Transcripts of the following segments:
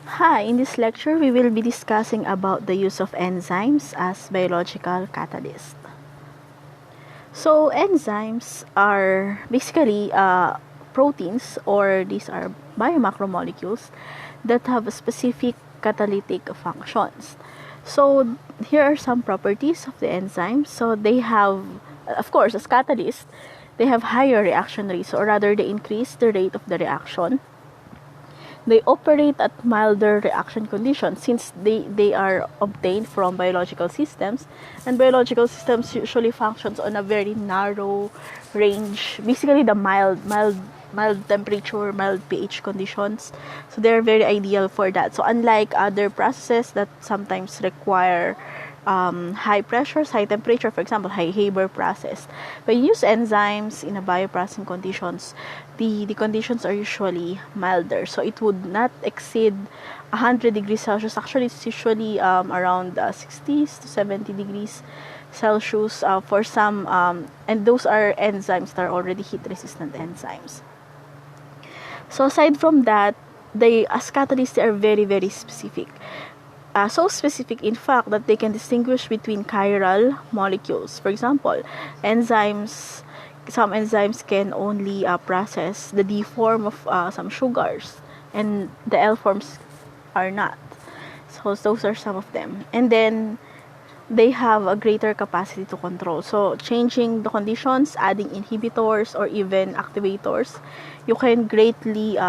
Hi, in this lecture we will be discussing about the use of enzymes as biological catalysts. So enzymes are basically proteins, or these are biomacromolecules that have specific catalytic functions. So here are some properties of the enzymes. So they have, of course, as catalysts, they have higher reaction rates, or rather they increase the rate of the reaction. They operate at milder reaction conditions since they are obtained from biological systems, and biological systems usually functions on a very narrow range, basically the mild temperature, mild pH conditions. So they're very ideal for that. So unlike other processes that sometimes require high pressures, high temperature, for example, high Haber process. When you use enzymes in a bioprocessing conditions, the conditions are usually milder. So it would not exceed 100 degrees Celsius. Actually, it's usually around 60 to 70 degrees Celsius for some, and those are enzymes that are already heat-resistant enzymes. So aside from that, as catalysts, they are very, very specific. So specific, in fact, that they can distinguish between chiral molecules. For example, some enzymes can only process the D form of some sugars, and the L forms are not. So those are some of them. And then they have a greater capacity to control. So changing the conditions, adding inhibitors or even activators, you can greatly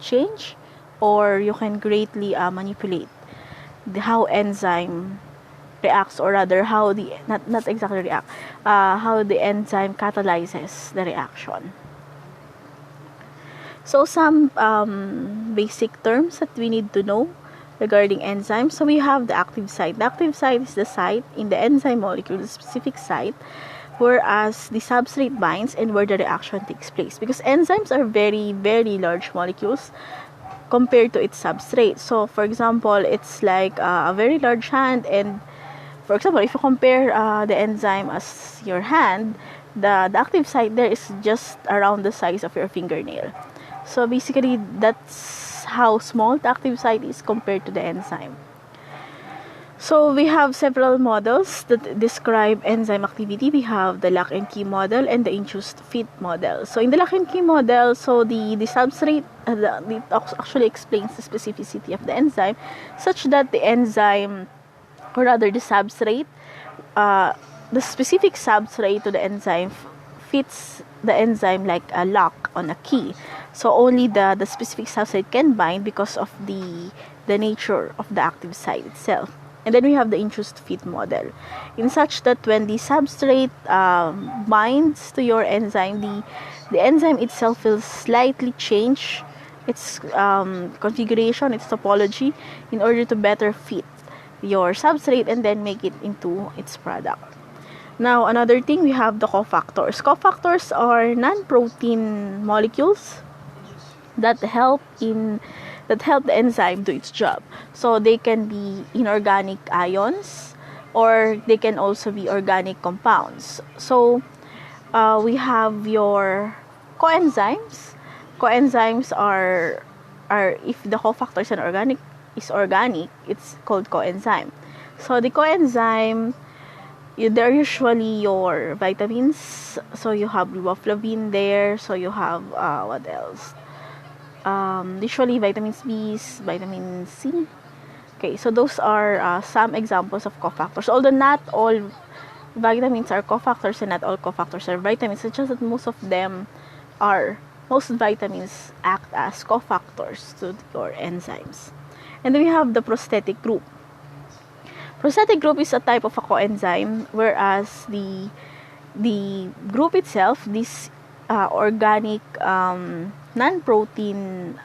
change, or you can greatly manipulate how enzyme reacts, or rather how the not exactly react, how the enzyme catalyzes the reaction. So some basic terms that we need to know regarding enzymes. So we have the active site. The active site is the site in the enzyme molecule, the specific site, whereas the substrate binds and where the reaction takes place. Because enzymes are very, very large molecules compared to its substrate. So for example, it's like a very large hand, and for example, if you compare the enzyme as your hand, the active site there is just around the size of your fingernail. So basically, that's how small the active site is compared to the enzyme. So we have several models that describe enzyme activity. We have the lock and key model and the induced fit model. So in the lock and key model, so the substrate it actually explains the specificity of the enzyme, such that the enzyme, or rather the substrate, the specific substrate to the enzyme fits the enzyme like a lock on a key. So only the specific substrate can bind because of the nature of the active site itself. And then we have the induced fit model, in such that when the substrate binds to your enzyme, the enzyme itself will slightly change its configuration, its topology, in order to better fit your substrate and then make it into its product. Now, another thing, we have the cofactors. Cofactors are non-protein molecules that help the enzyme do its job. So they can be inorganic ions, or they can also be organic compounds. So we have your coenzymes. Coenzymes are if the cofactor is organic, it's called coenzyme. So the coenzyme, they're usually your vitamins. So you have riboflavin there. So you have what else? Usually vitamins B, vitamin C. Okay, so those are some examples of cofactors. Although not all vitamins are cofactors and not all cofactors are vitamins, it's just that most vitamins act as cofactors to your enzymes. And then we have the prosthetic group. Prosthetic group is a type of a coenzyme, whereas the group itself, this organic non-protein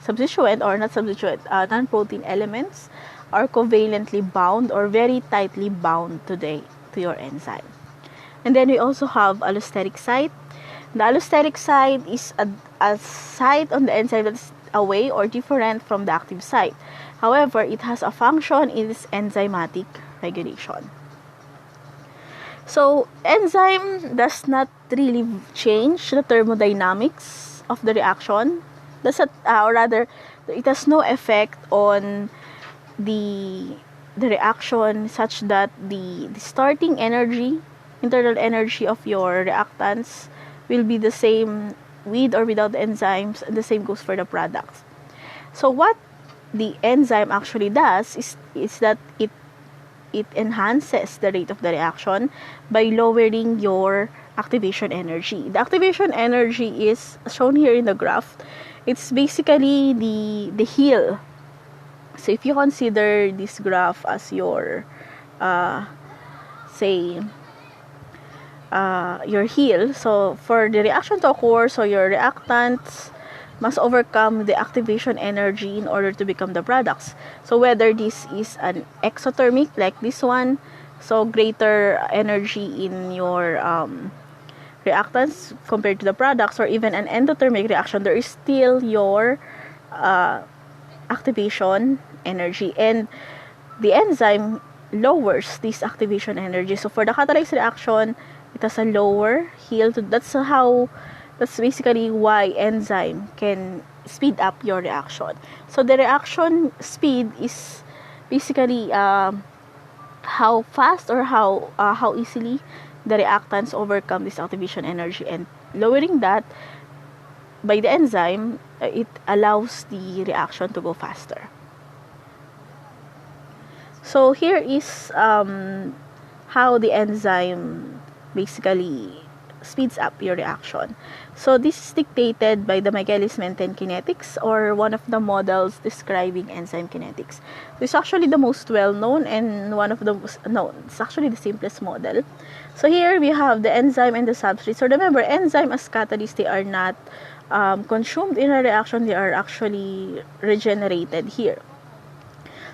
substituent, or not substituent, non-protein elements are covalently bound or very tightly bound to your enzyme. And then we also have allostatic site. The allostatic site is a site on the enzyme that's away or different from the active site. However, it has a function in its enzymatic regulation. So, enzyme does not really change the thermodynamics of the reaction. or rather, it has no effect on the reaction, such that the starting energy, internal energy of your reactants will be the same with or without the enzymes, and the same goes for the products. So what the enzyme actually does is that it enhances the rate of the reaction by lowering your activation energy. The activation energy is shown here in the graph. It's basically the heel. So if you consider this graph as your your heel, so for the reaction to occur, so your reactants must overcome the activation energy in order to become the products. So whether this is an exothermic like this one, so greater energy in your reactants compared to the products, or even an endothermic reaction, there is still your activation energy, and the enzyme lowers this activation energy. So for the catalyzed reaction, it has a lower heel. That's basically why enzyme can speed up your reaction. So the reaction speed is basically how fast or how easily the reactants overcome this activation energy, and lowering that by the enzyme, it allows the reaction to go faster. So here is how the enzyme basically speeds up your reaction. So this is dictated by the Michaelis-Menten kinetics, or one of the models describing enzyme kinetics. So it's actually the most well-known and one of the most known. It's actually the simplest model. So here we have the enzyme and the substrate. So remember, enzyme as catalyst, they are not consumed in a reaction, they are actually regenerated here.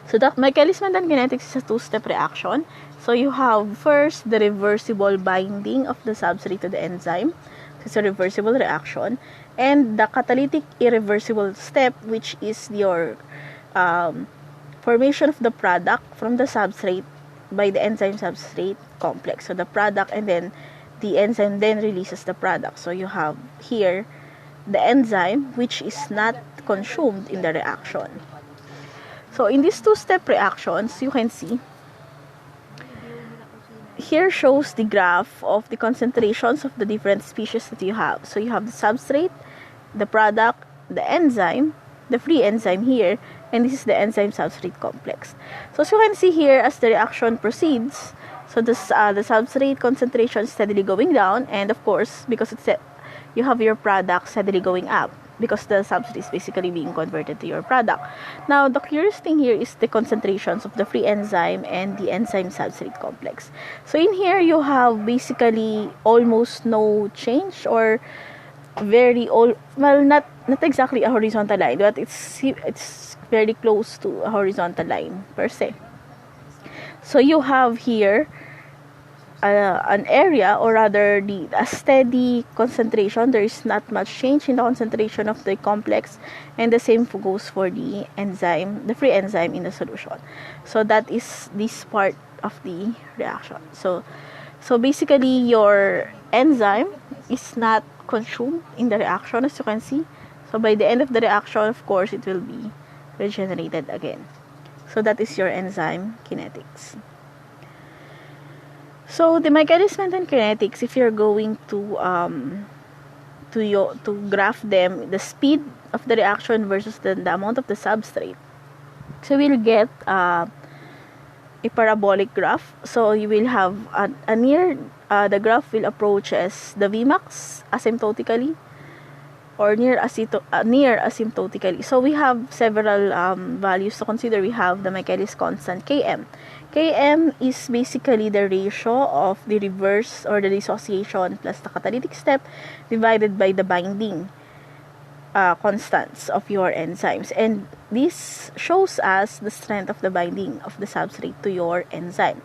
So the Michaelis-Menten kinetics is a two-step reaction. So you have first the reversible binding of the substrate to the enzyme. So it's a reversible reaction. And the catalytic irreversible step, which is your formation of the product from the substrate by the enzyme substrate complex. So the product, and then the enzyme then releases the product. So you have here the enzyme, which is not consumed in the reaction. So in these two-step reactions, you can see here shows the graph of the concentrations of the different species that you have. So you have the substrate, the product, the enzyme, the free enzyme here, and this is the enzyme substrate complex. So as you can see here, as the reaction proceeds, so the substrate concentration is steadily going down, and of course, because you have your product steadily going up, because the substrate is basically being converted to your product. Now, the curious thing here is the concentrations of the free enzyme and the enzyme substrate complex. So in here, you have basically almost no change, or not exactly a horizontal line, but it's very close to a horizontal line per se. So you have here an area, or rather a steady concentration. There is not much change in the concentration of the complex, and the same goes for the enzyme, the free enzyme in the solution. So that is this part of the reaction. So basically your enzyme is not consumed in the reaction, as you can see. So by the end of the reaction, of course, it will be regenerated again. So that is your enzyme kinetics. So the Michaelis-Menten kinetics, if you're going to graph them, the speed of the reaction versus the amount of the substrate, so we'll get a parabolic graph. So you will have a near the graph will approaches the Vmax asymptotically, or near asymptotically. So we have several values to consider. We have the Michaelis constant Km. Km is basically the ratio of the reverse or the dissociation plus the catalytic step divided by the binding constants of your enzymes. And this shows us the strength of the binding of the substrate to your enzyme.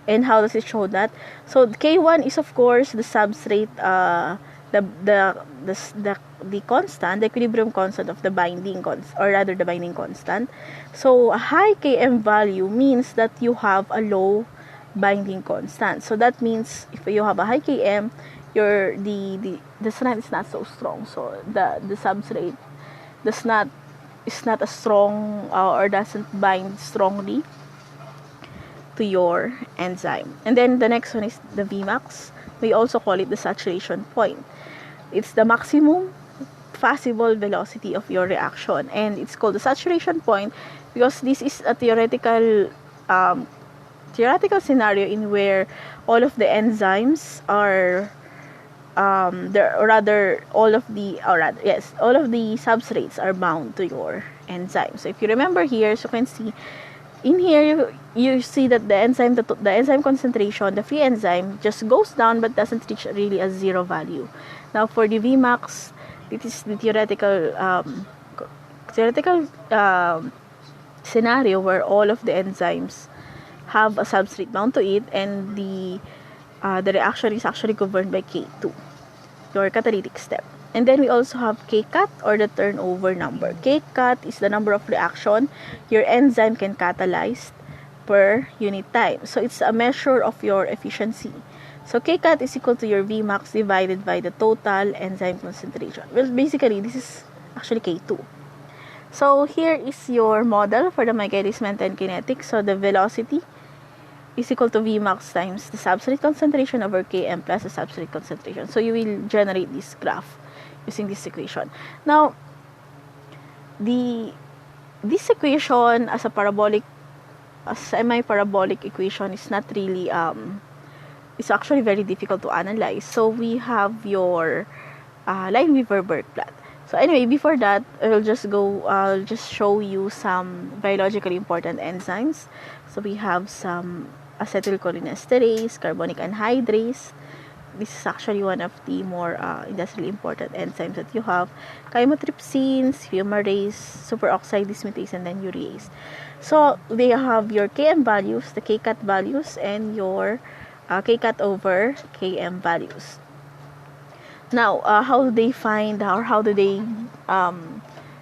And how does it show that? So K1 is of course the substrate, the constant, the equilibrium constant of the binding constant, or rather the binding constant. So a high Km value means that you have a low binding constant. So that means if you have a high Km, the strength is not so strong. So the substrate is not as strong or doesn't bind strongly to your enzyme. And then the next one is the Vmax. We also call it the saturation point. It's the maximum possible velocity of your reaction, and it's called the saturation point because this is a theoretical scenario in where all of the enzymes are all of the substrates are bound to your enzyme. So if you remember here, so you can see in here you see that the enzyme concentration, the free enzyme, just goes down but doesn't reach really a zero value. Now for the Vmax, it is the theoretical scenario where all of the enzymes have a substrate bound to it, and the reaction is actually governed by K2, your catalytic step. And then we also have Kcat, or the turnover number. Kcat is the number of reaction your enzyme can catalyze per unit time. So it's a measure of your efficiency. So Kcat is equal to your Vmax divided by the total enzyme concentration. Well, basically, this is actually K2. So here is your model for the mechanism and kinetics. So the velocity is equal to Vmax times the substrate concentration over Km plus the substrate concentration. So you will generate this graph using this equation. Now, this equation as a semi-parabolic equation is not really it's actually very difficult to analyze. So we have your Lineweaver-Burke plot. So anyway, before that, I'll just show you some biologically important enzymes. So we have some acetylcholinesterase, carbonic anhydrase. This is actually one of the more industrially important enzymes that you have. Chymotrypsins, fumarase, superoxide dismutase, and then urease. So they have your Km values, the Kcat values, and your Kcat over Km values. Now, how do they find, or how do they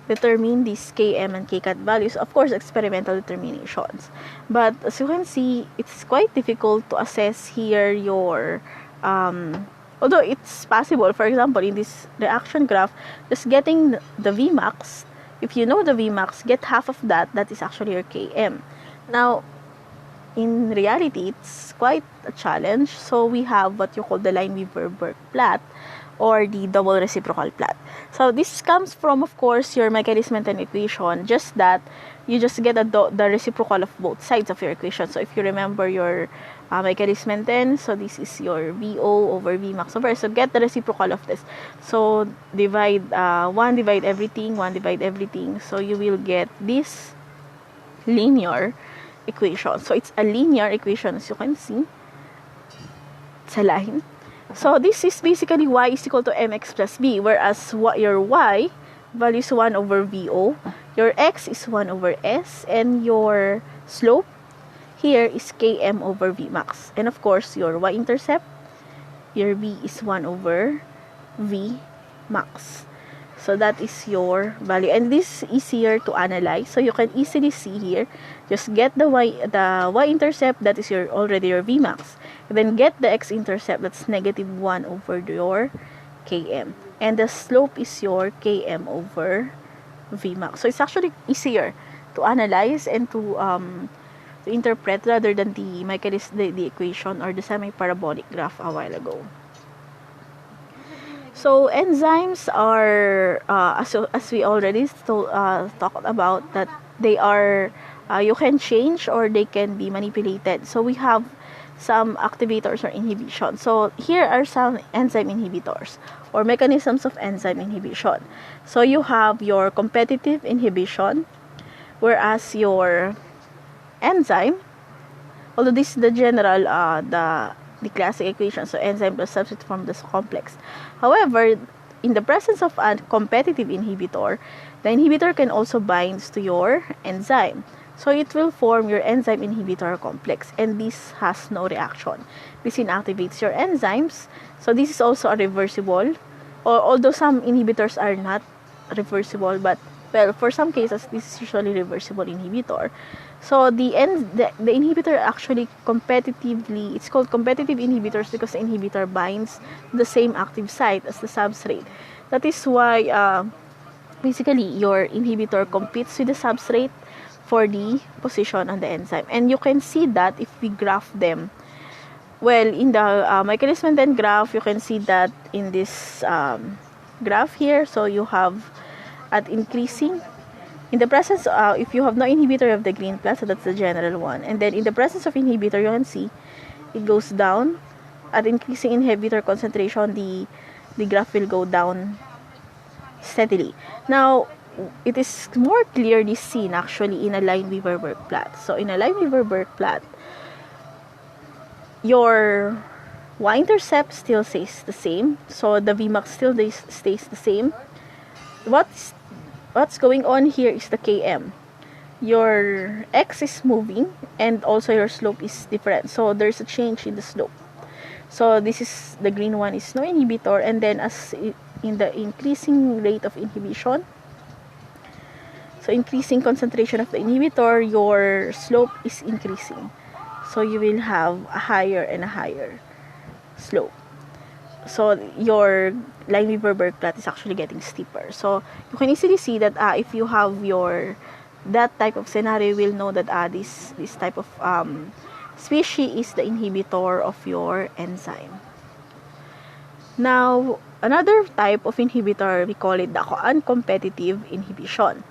determine these Km and Kcat values? Of course, experimental determinations. But as you can see, it's quite difficult to assess here your although it's possible. For example, in this reaction graph, just getting the Vmax, if you know the Vmax, get half of that is actually your Km. Now, in reality, it's quite a challenge. So we have what you call the Lineweaver-Burke plot, or the double reciprocal plot. So this comes from, of course, your Michaelis-Menten equation, just that you just get the reciprocal of both sides of your equation. So if you remember your Michaelis-Menten, so this is your VO over Vmax over, so get the reciprocal of this. So divide 1 divide everything, so you will get this linear equation. So it's a linear equation, as you can see. It's a line. So this is basically y is equal to mx plus b, whereas your y value is 1 over VO, your x is 1 over S, and your slope here is Km over Vmax. And of course, your y-intercept, your b is 1 over Vmax. So that is your value, and this is easier to analyze. So you can easily see here, just get the y-intercept, that is already your Vmax. And then get the x-intercept, that's negative 1 over your Km. And the slope is your Km over Vmax. So it's actually easier to analyze and to interpret rather than the equation or the semi-parabolic graph a while ago. So enzymes are, as we already talked about, that they are, you can change or they can be manipulated. So we have some activators or inhibition. So here are some enzyme inhibitors or mechanisms of enzyme inhibition. So you have your competitive inhibition, whereas your enzyme, although this is the general, the classic equation, so enzyme plus substrate form this complex. However, in the presence of a competitive inhibitor, the inhibitor can also bind to your enzyme. So it will form your enzyme inhibitor complex, and this has no reaction. This inactivates your enzymes. So this is also a reversible, or although some inhibitors are not reversible, but well, for some cases, this is usually reversible inhibitor. So the inhibitor actually competitively, it's called competitive inhibitors because the inhibitor binds the same active site as the substrate. That is why basically your inhibitor competes with the substrate for the position on the enzyme. And you can see that if we graph them. Well, in the mechanism then graph, you can see that in this graph here, so you have at increasing, in the presence, if you have no inhibitor of the green plus, so that's the general one. And then in the presence of inhibitor, you can see it goes down. At increasing inhibitor concentration, the graph will go down steadily. Now, it is more clearly seen actually in a Line-Weaver-Burk plot. So in a Line-Weaver-Burk plot, your y-intercept still stays the same. So the Vmax still stays the same. What's going on here is the Km. Your x is moving and also your slope is different. So there's a change in the slope. So this is, the green one is no inhibitor, and then as in the increasing rate of inhibition, so increasing concentration of the inhibitor, your slope is increasing. So you will have a higher and a higher slope. So your Line-Weaver-Burk plot is actually getting steeper. So you can easily see that if you have that type of scenario, you will know that this type of species is the inhibitor of your enzyme. Now, another type of inhibitor, we call it the uncompetitive inhibition.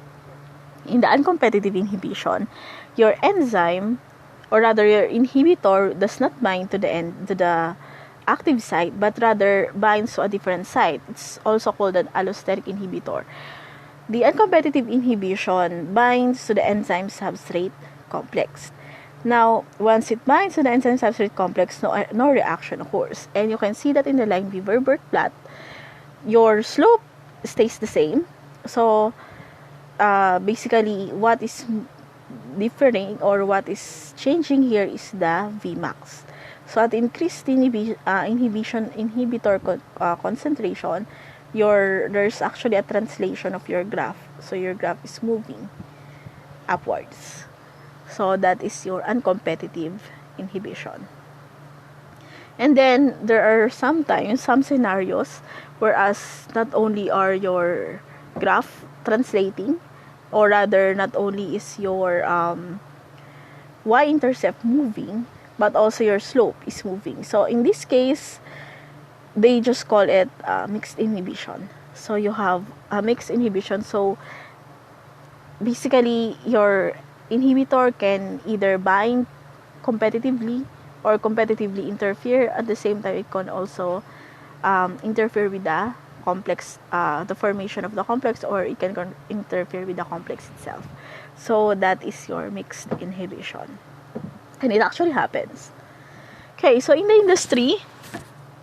In the uncompetitive inhibition, your enzyme, or rather your inhibitor, does not bind to the active site, but rather binds to a different site. It's also called an allosteric inhibitor. The uncompetitive inhibition binds to the enzyme substrate complex. Now, once it binds to the enzyme substrate complex, no reaction occurs. And you can see that in the Line-Weaver-Burk plot, your slope stays the same. So, basically, what is differing or what is changing here is the Vmax. So, at increased inhibitor concentration, there's actually a translation of your graph. So, your graph is moving upwards. So that is your uncompetitive inhibition. And then there are sometimes some scenarios whereas not only are your graph translating, or rather not only is your y-intercept moving, but also your slope is moving. So in this case, they just call it mixed inhibition. So you have a mixed inhibition. So basically your inhibitor can either bind competitively or competitively interfere. At the same time, it can also interfere with the complex, the formation of the complex, or it can interfere with the complex itself. So that is your mixed inhibition. And it actually happens. Okay, so in the industry,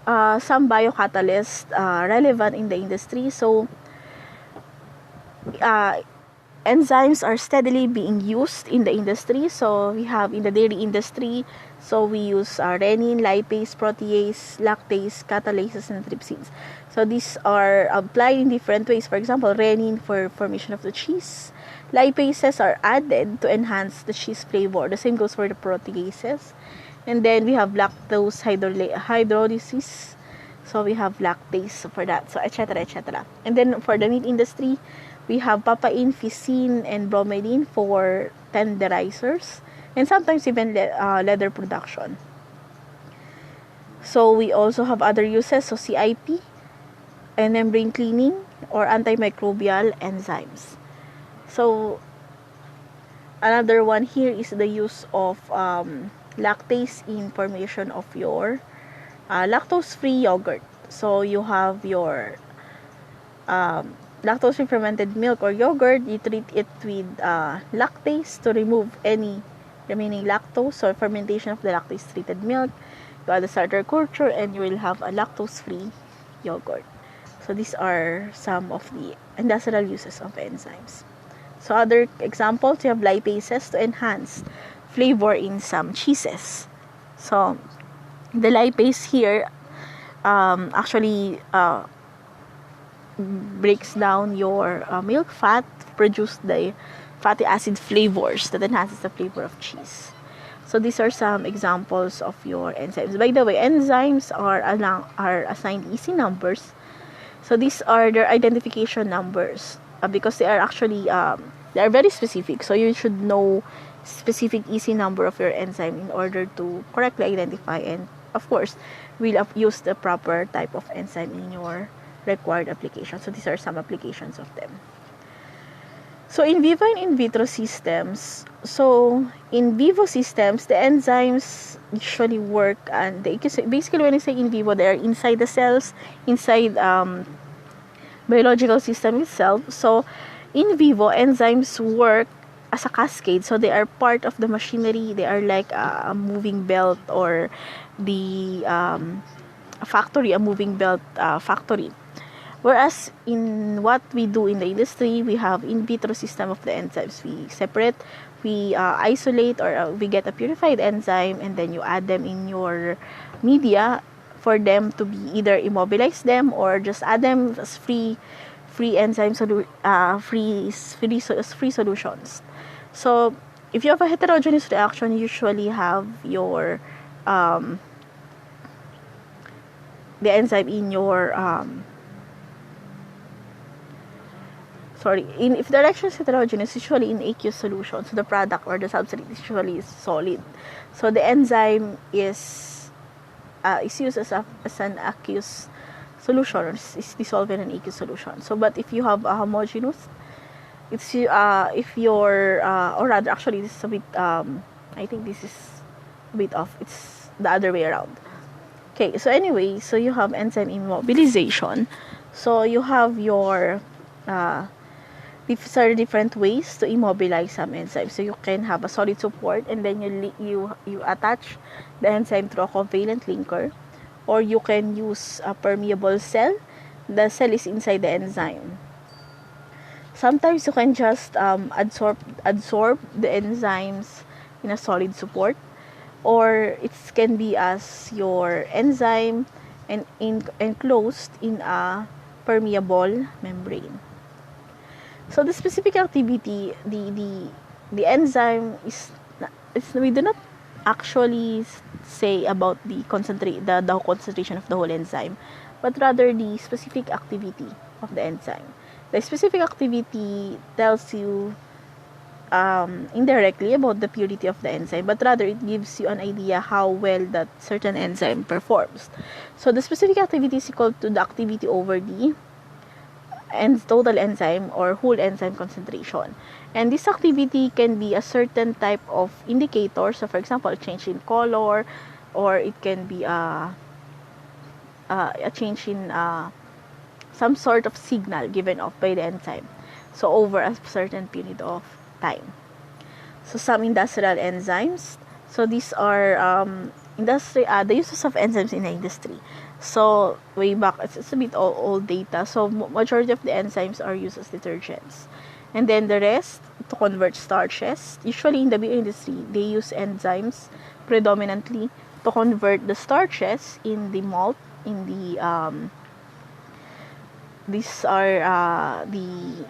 some biocatalysts relevant in the industry. So enzymes are steadily being used in the industry. So we have in the dairy industry, so we use renin, lipase, protease, lactase, catalases, and trypsins. So these are applied in different ways. For example, renin for formation of the cheese. Lipases are added to enhance the cheese flavor. The same goes for the proteases. And then we have lactose hydrolysis. So we have lactase for that. So etc. etc. And then for the meat industry, we have papain, fisin, and bromelain for tenderizers, and sometimes even leather production. So we also have other uses, so CIP, and membrane cleaning, or antimicrobial enzymes. So another one here is the use of lactase in formation of your lactose-free yogurt. So you have your lactose-free fermented milk or yogurt. You treat it with lactase to remove any remaining lactose, or fermentation of the lactase-treated milk. You add the starter culture and you will have a lactose-free yogurt. So these are some of the industrial uses of enzymes. So other examples, you have lipases to enhance flavor in some cheeses. So the lipase here actually breaks down your milk fat to produce the fatty acid flavors that enhances the flavor of cheese. So these are some examples of your enzymes. By the way, enzymes are assigned easy numbers. So these are their identification numbers. because they are actually they are very specific. So you should know specific easy number of your enzyme in order to correctly identify, and of course we'll use the proper type of enzyme in your required application. So these are some applications of them. So in vivo and in vitro systems, so in vivo systems, the enzymes usually work, and basically when I say in vivo, they are inside the cells, inside biological system itself. So in vivo, enzymes work as a cascade. So they are part of the machinery. They are like a moving belt, or the factory, a moving belt factory. Whereas in what we do in the industry, we have in vitro system of the enzymes. We separate, we isolate, or we get a purified enzyme, and then you add them in your media for them to be either immobilize them or just add them as free enzyme free solutions. So if you have a heterogeneous reaction, you usually have your the enzyme in your if the reaction is heterogeneous, usually in aqueous solution, so the product or the substrate usually is solid. So the enzyme is used as an aqueous solution, or is dissolved in an aqueous solution. So, but if you have a homogeneous, it's if your or rather, actually, this is a bit I think this is a bit off. It's the other way around. Okay, so anyway, so you have enzyme immobilization. So you have your these are different ways to immobilize some enzymes. So you can have a solid support, and then you attach the enzyme through a covalent linker, or you can use a permeable cell. The cell is inside the enzyme. Sometimes you can just absorb the enzymes in a solid support, or it can be as your enzyme and enclosed in a permeable membrane. So the specific activity, the enzyme is we do not actually say about the concentration of the whole enzyme, but rather the specific activity of the enzyme. The specific activity tells you indirectly about the purity of the enzyme, but rather it gives you an idea how well that certain enzyme performs. So the specific activity is equal to the activity over the total enzyme or whole enzyme concentration. And this activity can be a certain type of indicator. So for example, a change in color, or it can be a change in some sort of signal given off by the enzyme, so over a certain period of time. So some industrial enzymes, so these are the uses of enzymes in the industry. So way back, it's a bit old data. So majority of the enzymes are used as detergents, and then the rest to convert starches. Usually in the beer industry, they use enzymes predominantly to convert the starches in the malt, in the these are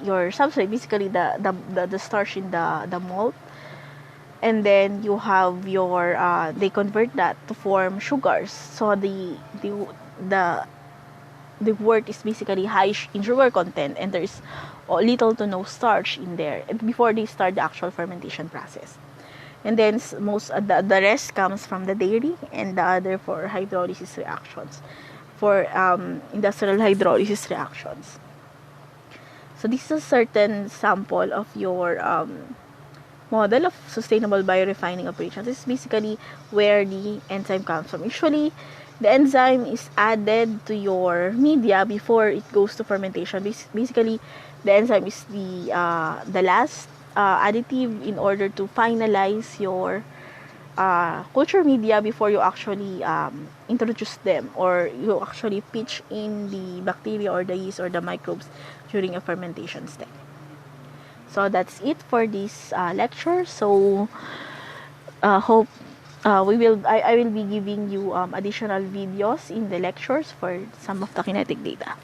your substrate, basically the starch in the malt, and then you have your they convert that to form sugars. So the wort is basically high in sugar content, and there is little to no starch in there before they start the actual fermentation process. And then most the rest comes from the dairy, and the other for hydrolysis reactions, for industrial hydrolysis reactions. So this is a certain sample of your model of sustainable biorefining operations. This is basically where the enzyme comes from. Usually, the enzyme is added to your media before it goes to fermentation. Basically, the enzyme is the last additive in order to finalize your culture media before you actually introduce them, or you actually pitch in the bacteria or the yeast or the microbes during a fermentation step. So that's it for this lecture. So hope I will be giving you additional videos in the lectures for some of the kinetic data.